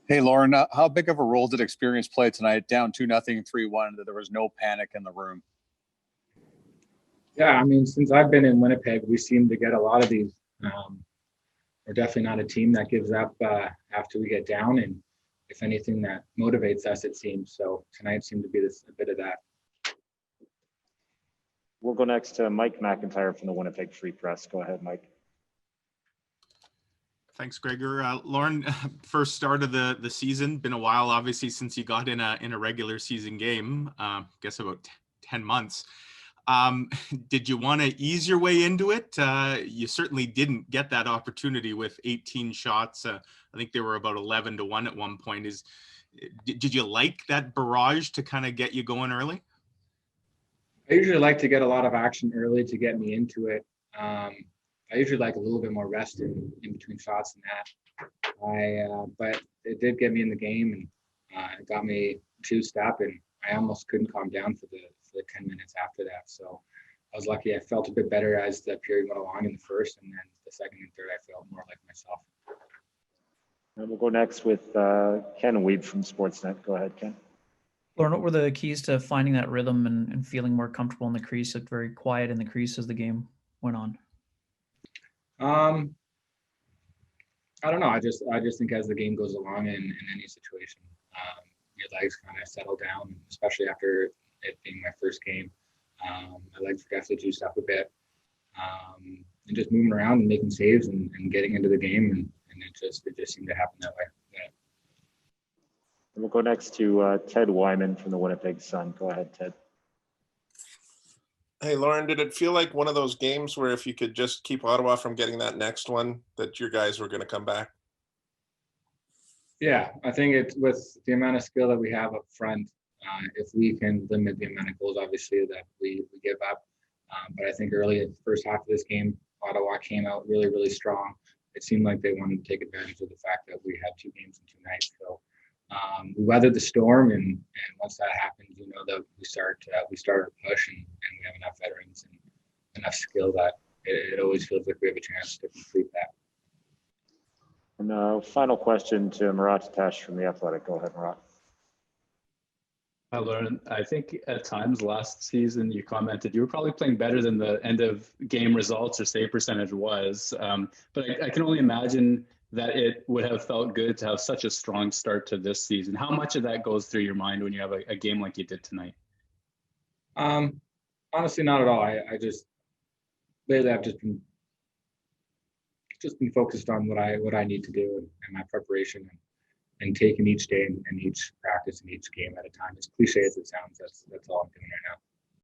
Hey, Lauren, how big of a role did experience play tonight? Down 2-0, 3-1, that there was no panic in the room. Yeah, I mean, since I've been in Winnipeg, we seem to get a lot of these. We're definitely not a team that gives up after we get down, and if anything, that motivates us, it seems. So tonight seemed to be a bit of that. We'll go next to Mike McIntyre from the Winnipeg Free Press. Go ahead, Mike. Thanks, Gregor. Lauren, first start of the season. Been a while, obviously, since you got in a regular season game. Guess about 10 months. Did you want to ease your way into it? You certainly didn't get that opportunity with 18 shots. I think they were about 11-1 at one point. Did you like that barrage to kind of get you going early? I usually like to get a lot of action early to get me into it. I usually like a little bit more rest in between shots than that. But it did get me in the game, and it got me two-step, and I almost couldn't calm down for the 10 minutes after that. So I was lucky. I felt a bit better as the period went along in the first, and then the second and third, I felt more like myself. And we'll go next with Ken Weed from Sportsnet. Go ahead, Ken. Lauren, what were the keys to finding that rhythm and feeling more comfortable in the crease? Looked very quiet in the crease as the game went on. I don't know. I just think as the game goes along in any situation, your legs kind of settle down, especially after it being my first game. My legs were definitely juiced up a bit, and just moving around and making saves and getting into the game, and it just seemed to happen that way. Yeah. And we'll go next to Ted Wyman from the Winnipeg Sun. Go ahead, Ted. Hey, Lauren, did it feel like one of those games where if you could just keep Ottawa from getting that next one, that your guys were going to come back? Yeah, I think it's with the amount of skill that we have up front, if we can limit the amount of goals, obviously, that we give up. But I think early in the first half of this game, Ottawa came out really, really strong. It seemed like they wanted to take advantage of the fact that we had 2 games in 2 nights. So we weathered the storm, and once that happened, that we started to push, and we have enough veterans and enough skill that it always feels like we have a chance to complete that. And final question to Murat Tash from The Athletic. Go ahead, Murat. Hi, Lauren. I think at times last season you commented you were probably playing better than the end of game results or save percentage was. But I can only imagine that it would have felt good to have such a strong start to this season. How much of that goes through your mind when you have a game like you did tonight? Honestly, not at all. I just lately I've just been focused on what I need to do and my preparation and taking each day and each practice and each game at a time. As cliche as it sounds, that's all I'm doing